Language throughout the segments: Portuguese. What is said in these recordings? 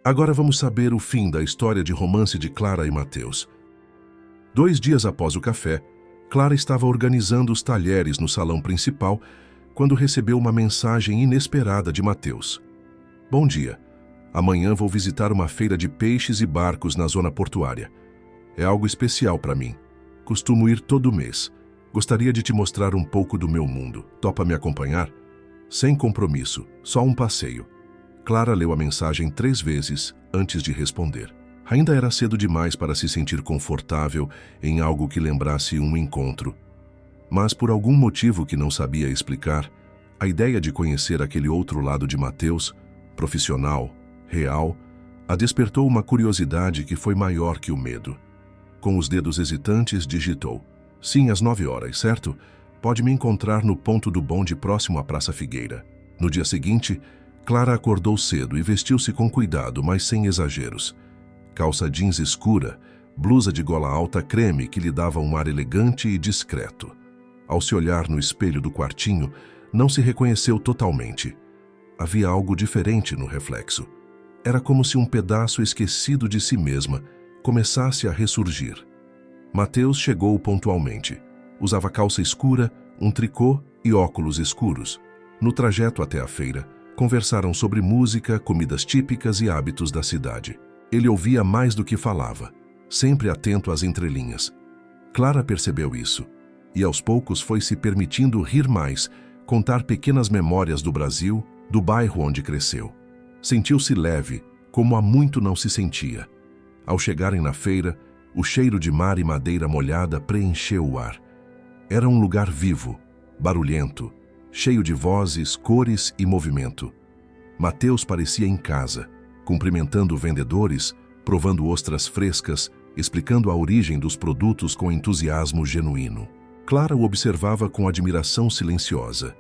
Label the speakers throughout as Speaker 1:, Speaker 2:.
Speaker 1: Agora vamos saber o fim da história de romance de Clara e Mateus. 2 dias após o café, Clara estava organizando os talheres no salão principal quando recebeu uma mensagem inesperada de Mateus. Bom dia. Amanhã vou visitar uma feira de peixes e barcos na zona portuária. É algo especial para mim. Costumo ir todo mês. Gostaria de te mostrar um pouco do meu mundo. Topa me acompanhar? Sem compromisso, só um passeio. Clara leu a mensagem 3 vezes antes de responder. Ainda era cedo demais para se sentir confortável em algo que lembrasse um encontro. Mas por algum motivo que não sabia explicar, a ideia de conhecer aquele outro lado de Mateus, profissional, real, a despertou uma curiosidade que foi maior que o medo. Com os dedos hesitantes, digitou: sim, às 9 horas, certo? Pode me encontrar no ponto do bonde próximo à Praça Figueira. No dia seguinte, Clara acordou cedo e vestiu-se com cuidado, mas sem exageros. Calça jeans escura, blusa de gola alta creme que lhe dava um ar elegante e discreto. Ao se olhar no espelho do quartinho, não se reconheceu totalmente. Havia algo diferente no reflexo. Era como se um pedaço esquecido de si mesma começasse a ressurgir. Mateus chegou pontualmente. Usava calça escura, um tricô e óculos escuros. No trajeto até a feira, conversaram sobre música, comidas típicas e hábitos da cidade. Ele ouvia mais do que falava, sempre atento às entrelinhas. Clara percebeu isso, e aos poucos foi se permitindo rir mais, contar pequenas memórias do Brasil, do bairro onde cresceu. Sentiu-se leve, como há muito não se sentia. Ao chegarem na feira, o cheiro de mar e madeira molhada preencheu o ar. Era um lugar vivo, barulhento, cheio de vozes, cores e movimento. Mateus parecia em casa, cumprimentando vendedores, provando ostras frescas, explicando a origem dos produtos com entusiasmo genuíno. Clara o observava com admiração silenciosa.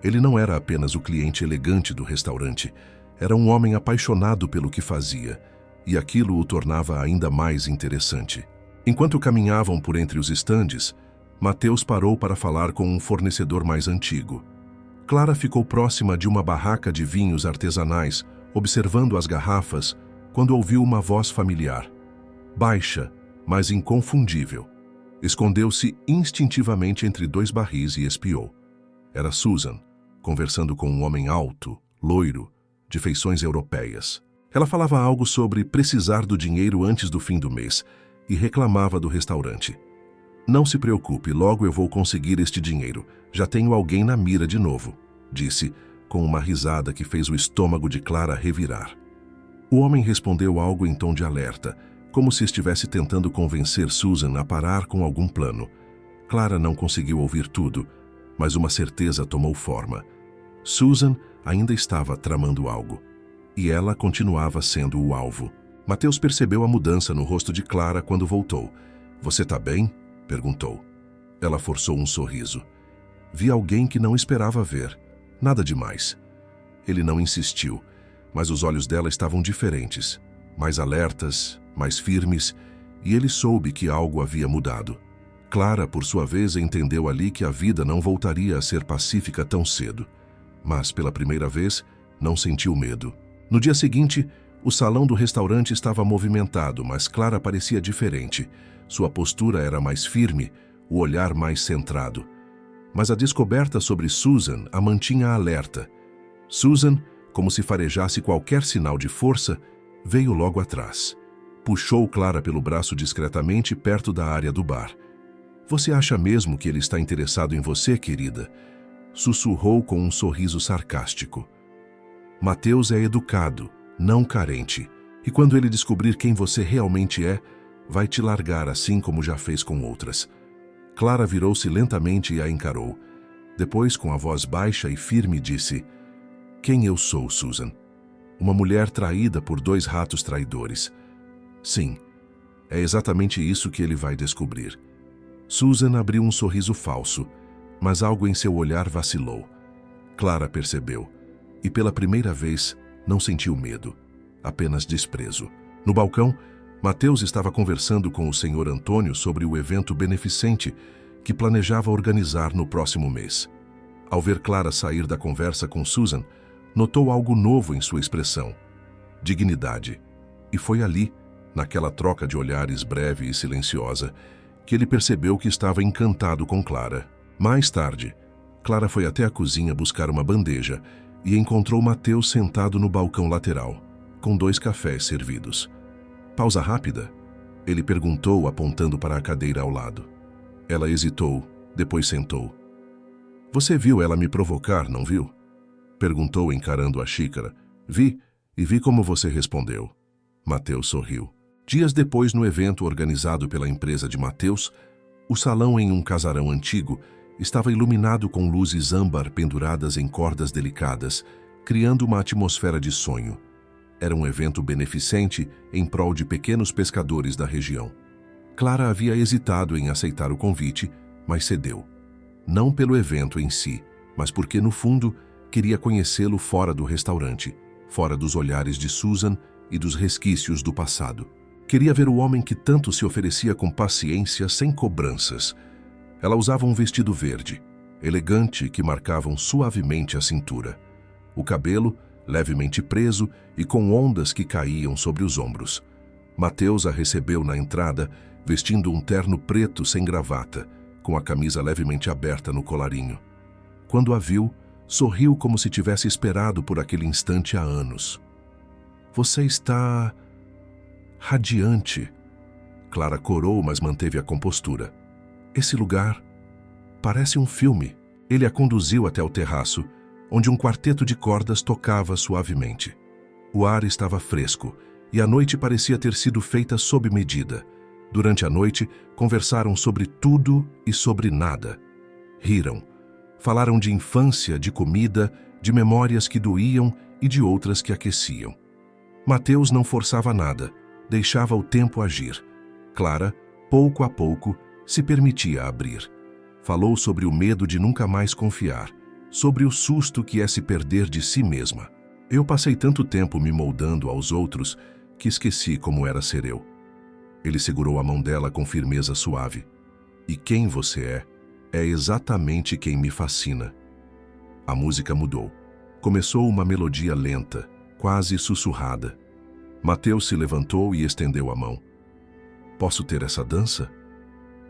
Speaker 1: Ele não era apenas o cliente elegante do restaurante, era um homem apaixonado pelo que fazia, e aquilo o tornava ainda mais interessante. Enquanto caminhavam por entre os estandes, Mateus parou para falar com um fornecedor mais antigo. Clara ficou próxima de uma barraca de vinhos artesanais, observando as garrafas, quando ouviu uma voz familiar. Baixa, mas inconfundível. Escondeu-se instintivamente entre 2 barris e espiou. Era Susan, conversando com um homem alto, loiro, de feições europeias. Ela falava algo sobre precisar do dinheiro antes do fim do mês e reclamava do restaurante. Não se preocupe, logo eu vou conseguir este dinheiro. Já tenho alguém na mira de novo, disse, com uma risada que fez o estômago de Clara revirar. O homem respondeu algo em tom de alerta, como se estivesse tentando convencer Susan a parar com algum plano. Clara não conseguiu ouvir tudo, mas uma certeza tomou forma. Susan ainda estava tramando algo, e ela continuava sendo o alvo. Mateus percebeu a mudança no rosto de Clara quando voltou. Você tá bem? Perguntou. Ela forçou um sorriso. Vi alguém que não esperava ver. Nada demais. Ele não insistiu, mas os olhos dela estavam diferentes, mais alertas, mais firmes, e ele soube que algo havia mudado. Clara, por sua vez, entendeu ali que a vida não voltaria a ser pacífica tão cedo. Mas, pela primeira vez, não sentiu medo. No dia seguinte, o salão do restaurante estava movimentado, mas Clara parecia diferente. Sua postura era mais firme, o olhar mais centrado. Mas a descoberta sobre Susan a mantinha alerta. Susan, como se farejasse qualquer sinal de força, veio logo atrás. Puxou Clara pelo braço discretamente perto da área do bar. Você acha mesmo que ele está interessado em você, querida? Sussurrou com um sorriso sarcástico. Mateus é educado, não carente, e quando ele descobrir quem você realmente é, vai te largar assim como já fez com outras. Clara virou-se lentamente e a encarou. Depois, com a voz baixa e firme, disse: Quem eu sou, Susan? Uma mulher traída por 2 ratos traidores. Sim, é exatamente isso que ele vai descobrir. Susan abriu um sorriso falso, mas algo em seu olhar vacilou. Clara percebeu, e pela primeira vez não sentiu medo, apenas desprezo. No balcão, Mateus estava conversando com o Sr. Antônio sobre o evento beneficente que planejava organizar no próximo mês. Ao ver Clara sair da conversa com Susan, notou algo novo em sua expressão. dignidade. E foi ali, naquela troca de olhares breve e silenciosa, que ele percebeu que estava encantado com Clara. Mais tarde, Clara foi até a cozinha buscar uma bandeja e encontrou Mateus sentado no balcão lateral, com 2 cafés servidos. Pausa rápida? Ele perguntou, apontando para a cadeira ao lado. Ela hesitou, depois sentou. Você viu ela me provocar, não viu? Perguntou, encarando a xícara. Vi, e vi como você respondeu. Mateus sorriu. Dias depois, no evento organizado pela empresa de Mateus, o salão em um casarão antigo estava iluminado com luzes âmbar penduradas em cordas delicadas, criando uma atmosfera de sonho. Era um evento beneficente em prol de pequenos pescadores da região. Clara havia hesitado em aceitar o convite, mas cedeu. Não pelo evento em si, mas porque, no fundo, queria conhecê-lo fora do restaurante, fora dos olhares de Susan e dos resquícios do passado. Queria ver o homem que tanto se oferecia com paciência, sem cobranças. Ela usava um vestido verde, elegante, que marcava suavemente a cintura. O cabelo, levemente preso e com ondas que caíam sobre os ombros. Mateus a recebeu na entrada, vestindo um terno preto sem gravata, com a camisa levemente aberta no colarinho. Quando a viu, sorriu como se tivesse esperado por aquele instante há anos. Você está radiante. Clara corou, mas manteve a compostura. Esse lugar parece um filme. Ele a conduziu até o terraço, onde um quarteto de cordas tocava suavemente. O ar estava fresco e a noite parecia ter sido feita sob medida. Durante a noite, conversaram sobre tudo e sobre nada. Riram. Falaram de infância, de comida, de memórias que doíam e de outras que aqueciam. Mateus não forçava nada, deixava o tempo agir. Clara, pouco a pouco, se permitia abrir. Falou sobre o medo de nunca mais confiar, sobre o susto que é se perder de si mesma. Eu passei tanto tempo me moldando aos outros que esqueci como era ser eu. Ele segurou a mão dela com firmeza suave. E quem você é exatamente quem me fascina. A música mudou. Começou uma melodia lenta, quase sussurrada. Mateus se levantou e estendeu a mão. Posso ter essa dança?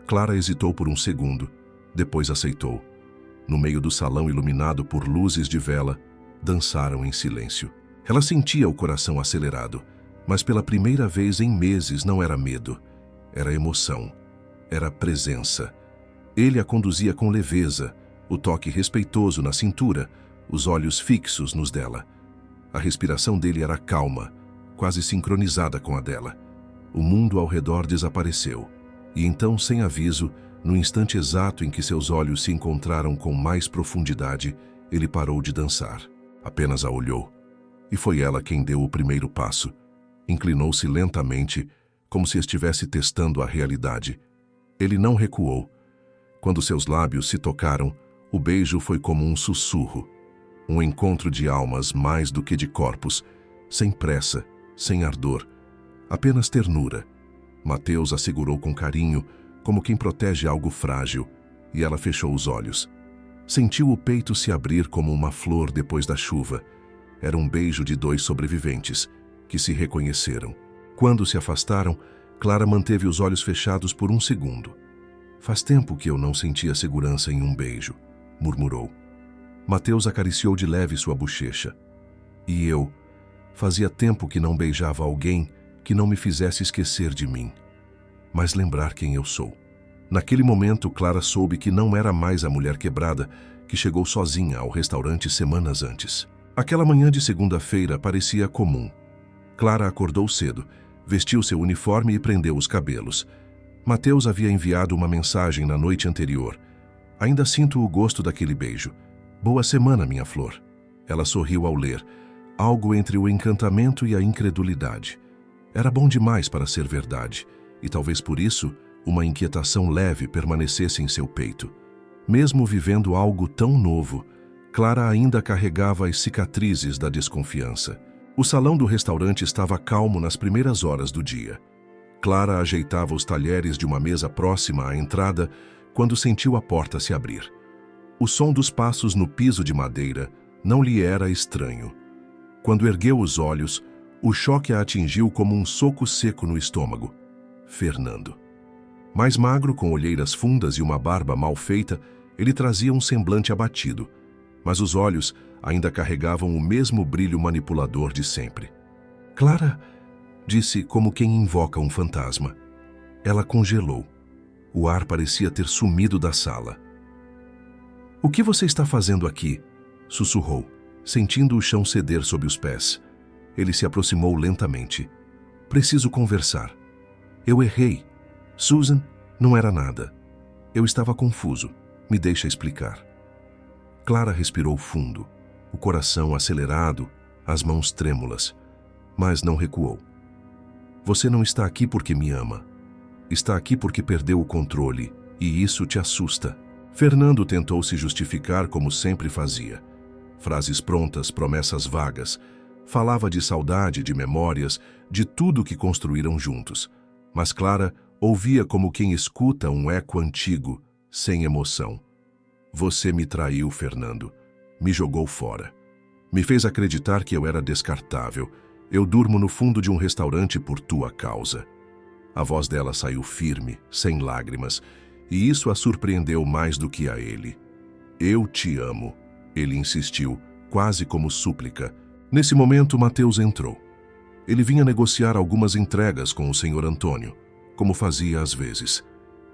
Speaker 1: Clara hesitou por um segundo, depois aceitou. No meio do salão iluminado por luzes de vela, dançaram em silêncio. Ela sentia o coração acelerado, mas pela primeira vez em meses não era medo, era emoção, era presença. Ele a conduzia com leveza, o toque respeitoso na cintura, os olhos fixos nos dela. A respiração dele era calma, quase sincronizada com a dela. O mundo ao redor desapareceu, e então, sem aviso, no instante exato em que seus olhos se encontraram com mais profundidade, ele parou de dançar. Apenas a olhou. E foi ela quem deu o primeiro passo. Inclinou-se lentamente, como se estivesse testando a realidade. Ele não recuou. Quando seus lábios se tocaram, o beijo foi como um sussurro. Um encontro de almas mais do que de corpos, sem pressa, sem ardor, apenas ternura. Mateus a segurou com carinho, como quem protege algo frágil, e ela fechou os olhos. Sentiu o peito se abrir como uma flor depois da chuva. Era um beijo de 2 sobreviventes, que se reconheceram. Quando se afastaram, Clara manteve os olhos fechados por um segundo. Faz tempo que eu não sentia segurança em um beijo, murmurou. Mateus acariciou de leve sua bochecha. E eu, fazia tempo que não beijava alguém que não me fizesse esquecer de mim, mas lembrar quem eu sou. Naquele momento, Clara soube que não era mais a mulher quebrada que chegou sozinha ao restaurante semanas antes. Aquela manhã de segunda-feira parecia comum. Clara acordou cedo, vestiu seu uniforme e prendeu os cabelos. Mateus havia enviado uma mensagem na noite anterior. Ainda sinto o gosto daquele beijo. Boa semana, minha flor. Ela sorriu ao ler, algo entre o encantamento e a incredulidade. Era bom demais para ser verdade, e talvez por isso uma inquietação leve permanecesse em seu peito. Mesmo vivendo algo tão novo, Clara ainda carregava as cicatrizes da desconfiança. O salão do restaurante estava calmo nas primeiras horas do dia. Clara ajeitava os talheres de uma mesa próxima à entrada quando sentiu a porta se abrir. O som dos passos no piso de madeira não lhe era estranho. Quando ergueu os olhos, O choque a atingiu como um soco seco no estômago. Fernando. Mais magro, com olheiras fundas e uma barba mal feita, ele trazia um semblante abatido, mas os olhos ainda carregavam o mesmo brilho manipulador de sempre. Clara, disse como quem invoca um fantasma. Ela congelou. O ar parecia ter sumido da sala. O que você está fazendo aqui? Sussurrou, sentindo o chão ceder sob os pés. Ele se aproximou lentamente. Preciso conversar. Eu errei. Susan, não era nada. Eu estava confuso. Me deixa explicar. Clara respirou fundo, o coração acelerado, as mãos trêmulas, mas não recuou. Você não está aqui porque me ama. Está aqui porque perdeu o controle, e isso te assusta. Fernando tentou se justificar como sempre fazia. Frases prontas, promessas vagas. Falava de saudade, de memórias, de tudo que construíram juntos. Mas Clara ouvia como quem escuta um eco antigo, sem emoção. Você me traiu, Fernando. Me jogou fora. Me fez acreditar que eu era descartável. Eu durmo no fundo de um restaurante por tua causa. A voz dela saiu firme, sem lágrimas, e isso a surpreendeu mais do que a ele. Eu te amo, ele insistiu, quase como súplica. Nesse momento, Mateus entrou. Ele vinha negociar algumas entregas com o Sr. Antônio, como fazia às vezes.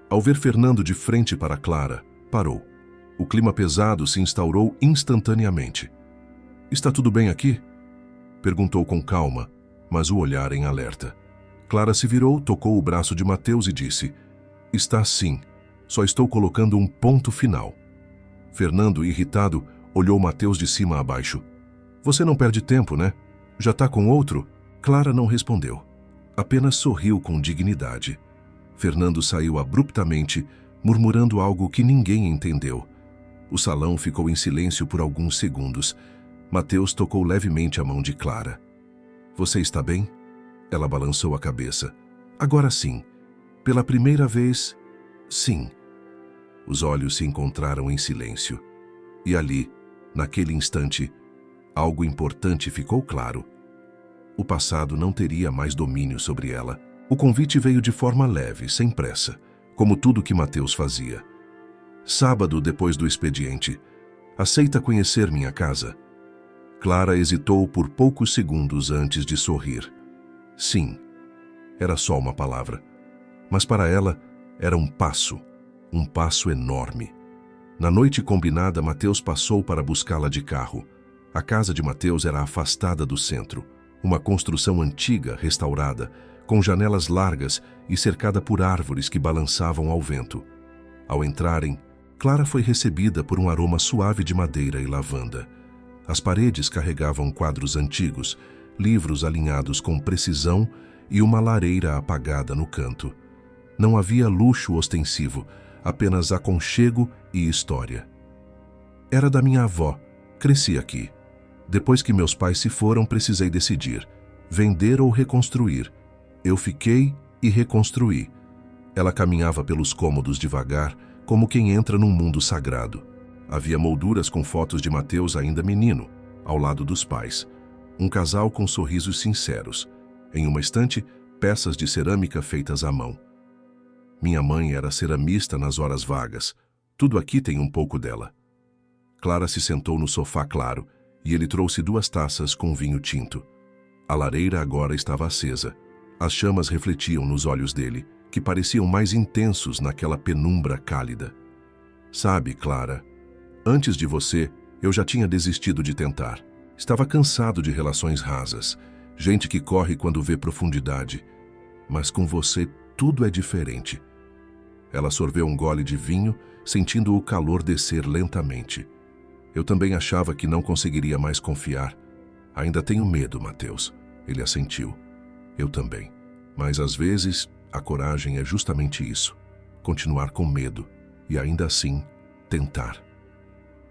Speaker 1: Ao ver Fernando de frente para Clara, parou. O clima pesado se instaurou instantaneamente. Está tudo bem aqui? Perguntou com calma, mas o olhar em alerta. Clara se virou, tocou o braço de Mateus e disse: Está sim, só estou colocando um ponto final. Fernando, irritado, olhou Mateus de cima a baixo. Você não perde tempo, né? Já tá com outro? Clara não respondeu. Apenas sorriu com dignidade. Fernando saiu abruptamente, murmurando algo que ninguém entendeu. O salão ficou em silêncio por alguns segundos. Mateus tocou levemente a mão de Clara. Você está bem? Ela balançou a cabeça. Agora sim. Pela primeira vez, sim. Os olhos se encontraram em silêncio. E ali, naquele instante, algo importante ficou claro. O passado não teria mais domínio sobre ela. O convite veio de forma leve, sem pressa, como tudo que Mateus fazia. Sábado, depois do expediente. Aceita conhecer minha casa? Clara hesitou por poucos segundos antes de sorrir. Sim. Era só uma palavra. Mas para ela, era um passo enorme. Na noite combinada, Mateus passou para buscá-la de carro. A casa de Mateus era afastada do centro, uma construção antiga, restaurada, com janelas largas e cercada por árvores que balançavam ao vento. Ao entrarem, Clara foi recebida por um aroma suave de madeira e lavanda. As paredes carregavam quadros antigos, livros alinhados com precisão e uma lareira apagada no canto. Não havia luxo ostensivo, apenas aconchego e história. Era da minha avó, cresci aqui. Depois que meus pais se foram, precisei decidir, vender ou reconstruir. Eu fiquei e reconstruí. Ela caminhava pelos cômodos devagar, como quem entra num mundo sagrado. Havia molduras com fotos de Mateus ainda menino, ao lado dos pais. Um casal com sorrisos sinceros. Em uma estante, peças de cerâmica feitas à mão. Minha mãe era ceramista nas horas vagas. Tudo aqui tem um pouco dela. Clara se sentou no sofá claro e ele trouxe 2 taças com vinho tinto. A lareira agora estava acesa. As chamas refletiam nos olhos dele, que pareciam mais intensos naquela penumbra cálida. Sabe, Clara, antes de você, eu já tinha desistido de tentar. Estava cansado de relações rasas, gente que corre quando vê profundidade. Mas com você, tudo é diferente. Ela sorveu um gole de vinho, sentindo o calor descer lentamente. Eu também achava que não conseguiria mais confiar. Ainda tenho medo, Mateus. Ele assentiu. Eu também. Mas às vezes, a coragem é justamente isso. Continuar com medo e ainda assim, tentar.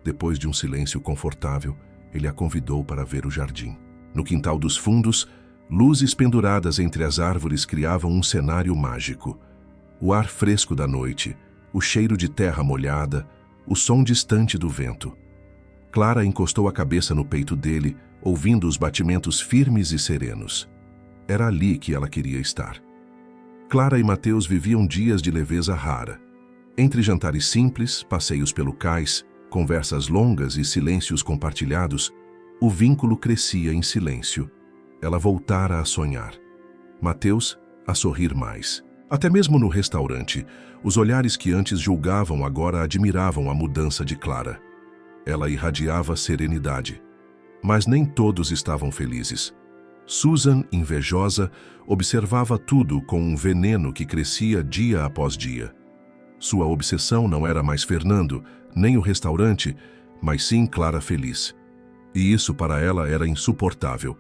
Speaker 1: Depois de um silêncio confortável, ele a convidou para ver o jardim. No quintal dos fundos, luzes penduradas entre as árvores criavam um cenário mágico. O ar fresco da noite, o cheiro de terra molhada, o som distante do vento. Clara encostou a cabeça no peito dele, ouvindo os batimentos firmes e serenos. Era ali que ela queria estar. Clara e Mateus viviam dias de leveza rara. Entre jantares simples, passeios pelo cais, conversas longas e silêncios compartilhados, o vínculo crescia em silêncio. Ela voltara a sonhar. Mateus a sorrir mais. Até mesmo no restaurante, os olhares que antes julgavam agora admiravam a mudança de Clara. Ela irradiava serenidade. Mas nem todos estavam felizes. Susan, invejosa, observava tudo com um veneno que crescia dia após dia. Sua obsessão não era mais Fernando, nem o restaurante, mas sim Clara feliz. E isso para ela era insuportável.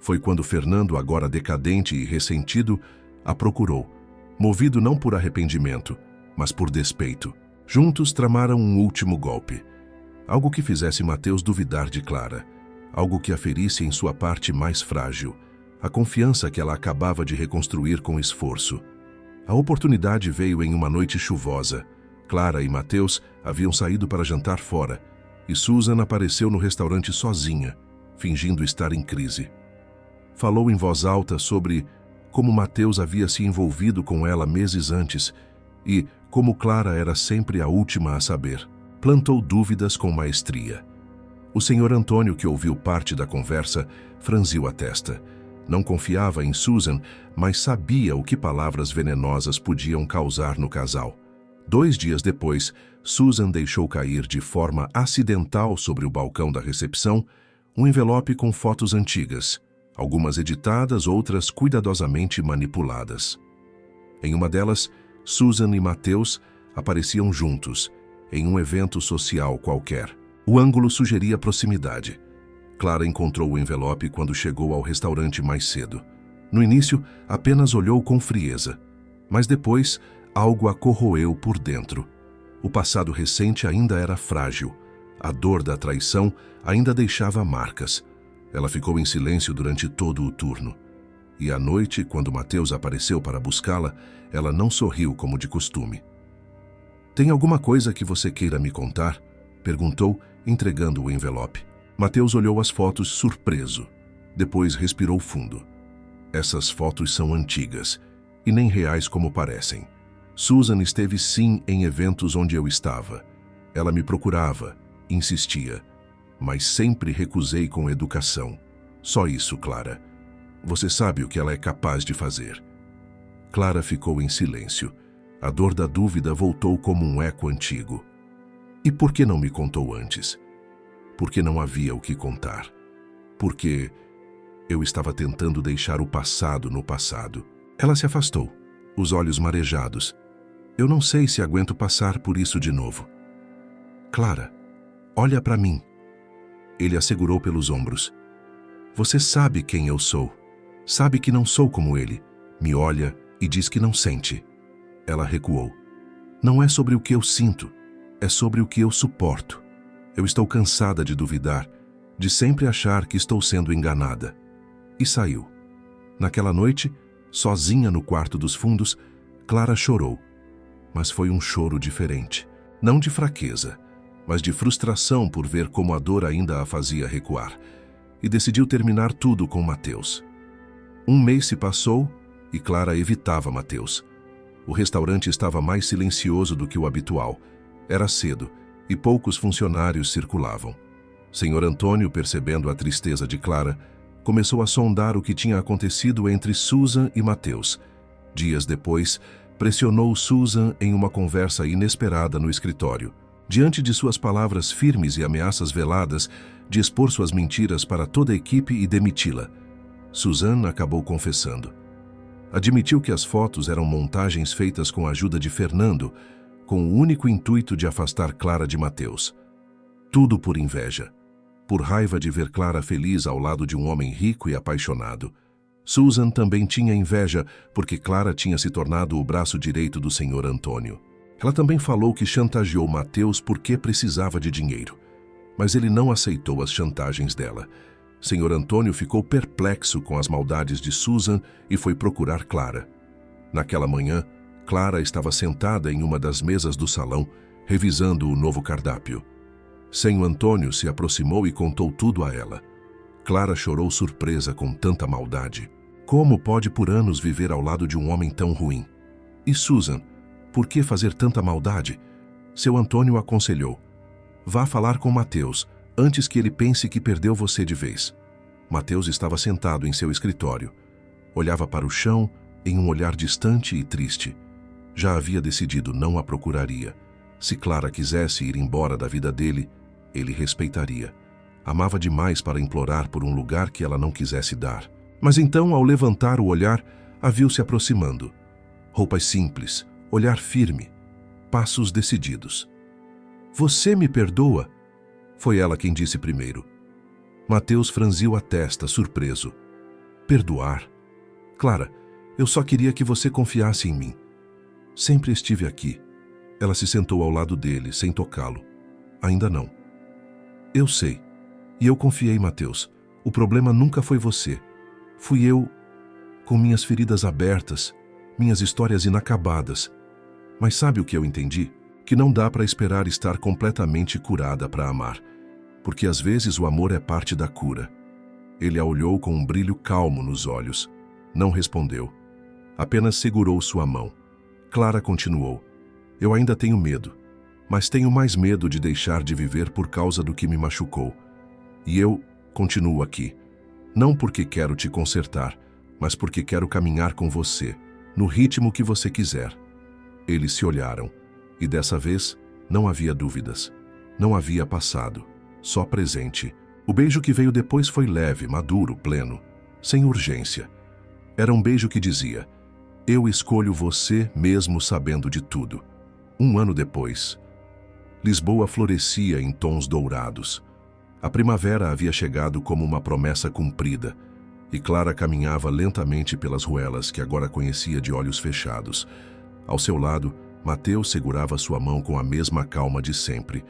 Speaker 1: Foi quando Fernando, agora decadente e ressentido, a procurou, movido não por arrependimento, mas por despeito. Juntos tramaram um último golpe. Algo que fizesse Mateus duvidar de Clara. Algo que a ferisse em sua parte mais frágil, a confiança que ela acabava de reconstruir com esforço. A oportunidade veio em uma noite chuvosa. Clara e Mateus haviam saído para jantar fora, e Susan apareceu no restaurante sozinha, fingindo estar em crise. Falou em voz alta sobre como Mateus havia se envolvido com ela meses antes e como Clara era sempre a última a saber. Plantou dúvidas com maestria. O senhor Antônio, que ouviu parte da conversa, franziu a testa. Não confiava em Susan, mas sabia o que palavras venenosas podiam causar no casal. 2 dias depois, Susan deixou cair de forma acidental sobre o balcão da recepção um envelope com fotos antigas, algumas editadas, outras cuidadosamente manipuladas. Em uma delas, Susan e Mateus apareciam juntos, em um evento social qualquer. O ângulo sugeria proximidade. Clara encontrou o envelope quando chegou ao restaurante mais cedo. No início, apenas olhou com frieza, mas depois algo a corroeu por dentro. O passado recente ainda era frágil. A dor da traição ainda deixava marcas. Ela ficou em silêncio durante todo o turno. E à noite, quando Mateus apareceu para buscá-la, ela não sorriu como de costume. "Tem alguma coisa que você queira me contar?" perguntou, entregando o envelope. Mateus olhou as fotos surpreso. Depois respirou fundo. "Essas fotos são antigas e nem reais como parecem. Susan esteve sim em eventos onde eu estava. Ela me procurava, insistia, mas sempre recusei com educação. Só isso, Clara. Você sabe o que ela é capaz de fazer." Clara ficou em silêncio. A dor da dúvida voltou como um eco antigo. "E por que não me contou antes?" "Porque não havia o que contar. Porque eu estava tentando deixar o passado no passado." Ela se afastou, os olhos marejados. "Eu não sei se aguento passar por isso de novo." "Clara, olha para mim." Ele a segurou pelos ombros. "Você sabe quem eu sou. Sabe que não sou como ele. Me olha e diz que não sente." Ela recuou. "Não é sobre o que eu sinto. É sobre o que eu suporto. Eu estou cansada de duvidar, de sempre achar que estou sendo enganada." E saiu. Naquela noite, sozinha no quarto dos fundos, Clara chorou. Mas foi um choro diferente. Não de fraqueza, mas de frustração por ver como a dor ainda a fazia recuar. E decidiu terminar tudo com Mateus. 1 mês se passou e Clara evitava Mateus. O restaurante estava mais silencioso do que o habitual. Era cedo e poucos funcionários circulavam. Senhor Antônio, percebendo a tristeza de Clara, começou a sondar o que tinha acontecido entre Susan e Mateus. Dias depois, pressionou Susan em uma conversa inesperada no escritório. Diante de suas palavras firmes e ameaças veladas de expor suas mentiras para toda a equipe e demiti-la, Susan acabou confessando. Admitiu que as fotos eram montagens feitas com a ajuda de Fernando, com o único intuito de afastar Clara de Mateus. Tudo por inveja. Por raiva de ver Clara feliz ao lado de um homem rico e apaixonado. Susan também tinha inveja porque Clara tinha se tornado o braço direito do senhor Antônio. Ela também falou que chantageou Mateus porque precisava de dinheiro. Mas ele não aceitou as chantagens dela. Senhor Antônio ficou perplexo com as maldades de Susan e foi procurar Clara. Naquela manhã, Clara estava sentada em uma das mesas do salão, revisando o novo cardápio. Senhor Antônio se aproximou e contou tudo a ela. Clara chorou surpresa com tanta maldade. Como pode por anos viver ao lado de um homem tão ruim? E Susan, por que fazer tanta maldade? Seu Antônio aconselhou. Vá falar com Mateus, antes que ele pense que perdeu você de vez. Mateus estava sentado em seu escritório. Olhava para o chão em um olhar distante e triste. Já havia decidido não a procuraria. Se Clara quisesse ir embora da vida dele, ele respeitaria. Amava demais para implorar por um lugar que ela não quisesse dar. Mas então, ao levantar o olhar, a viu se aproximando. Roupas simples, olhar firme, passos decididos. Você me perdoa? Foi ela quem disse primeiro. Mateus franziu a testa, surpreso. Perdoar? Clara, eu só queria que você confiasse em mim. Sempre estive aqui. Ela se sentou ao lado dele, sem tocá-lo. Ainda não. Eu sei. E eu confiei, Mateus. O problema nunca foi você. Fui eu, com minhas feridas abertas, minhas histórias inacabadas. Mas sabe o que eu entendi? Que não dá para esperar estar completamente curada para amar. Porque às vezes o amor é parte da cura. Ele a olhou com um brilho calmo nos olhos. Não respondeu. Apenas segurou sua mão. Clara continuou. Eu ainda tenho medo. Mas tenho mais medo de deixar de viver por causa do que me machucou. E eu continuo aqui. Não porque quero te consertar, mas porque quero caminhar com você, no ritmo que você quiser. Eles se olharam. E dessa vez, não havia dúvidas. Não havia passado. Só presente. O beijo que veio depois foi leve, maduro, pleno. Sem urgência. Era um beijo que dizia: eu escolho você mesmo sabendo de tudo. 1 ano depois, Lisboa florescia em tons dourados. A primavera havia chegado como uma promessa cumprida, e Clara caminhava lentamente pelas ruelas que agora conhecia de olhos fechados. Ao seu lado, Mateus segurava sua mão com a mesma calma de sempre,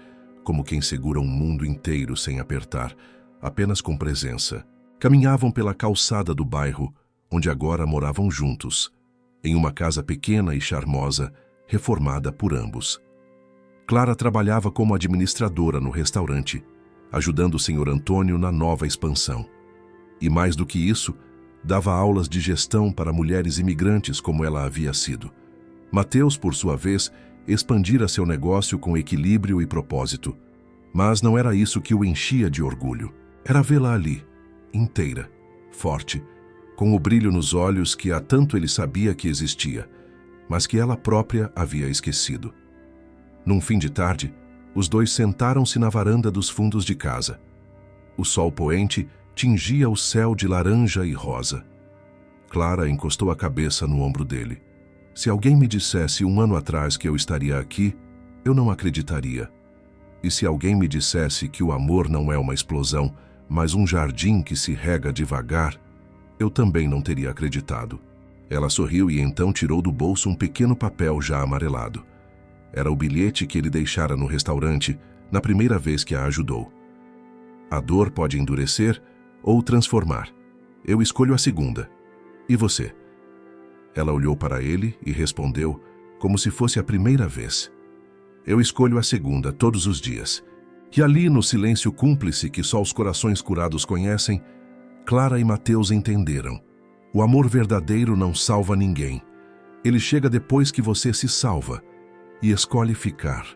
Speaker 1: como quem segura um mundo inteiro sem apertar, apenas com presença. Caminhavam pela calçada do bairro, onde agora moravam juntos, em uma casa pequena e charmosa, reformada por ambos. Clara trabalhava como administradora no restaurante, ajudando o Senhor Antônio na nova expansão. E mais do que isso, dava aulas de gestão para mulheres imigrantes como ela havia sido. Mateus, por sua vez, expandira seu negócio com equilíbrio e propósito. Mas não era isso que o enchia de orgulho. Era vê-la ali, inteira, forte, com o brilho nos olhos que há tanto ele sabia que existia, mas que ela própria havia esquecido. Num fim de tarde, os dois sentaram-se na varanda dos fundos de casa. O sol poente tingia o céu de laranja e rosa. Clara encostou a cabeça no ombro dele. Se alguém me dissesse 1 ano atrás que eu estaria aqui, eu não acreditaria. E se alguém me dissesse que o amor não é uma explosão, mas um jardim que se rega devagar, eu também não teria acreditado. Ela sorriu e então tirou do bolso um pequeno papel já amarelado. Era o bilhete que ele deixara no restaurante na primeira vez que a ajudou. A dor pode endurecer ou transformar. Eu escolho a segunda. E você? Ela olhou para ele e respondeu como se fosse a primeira vez. Eu escolho a segunda todos os dias. E ali, no silêncio cúmplice que só os corações curados conhecem, Clara e Mateus entenderam. O amor verdadeiro não salva ninguém. Ele chega depois que você se salva e escolhe ficar.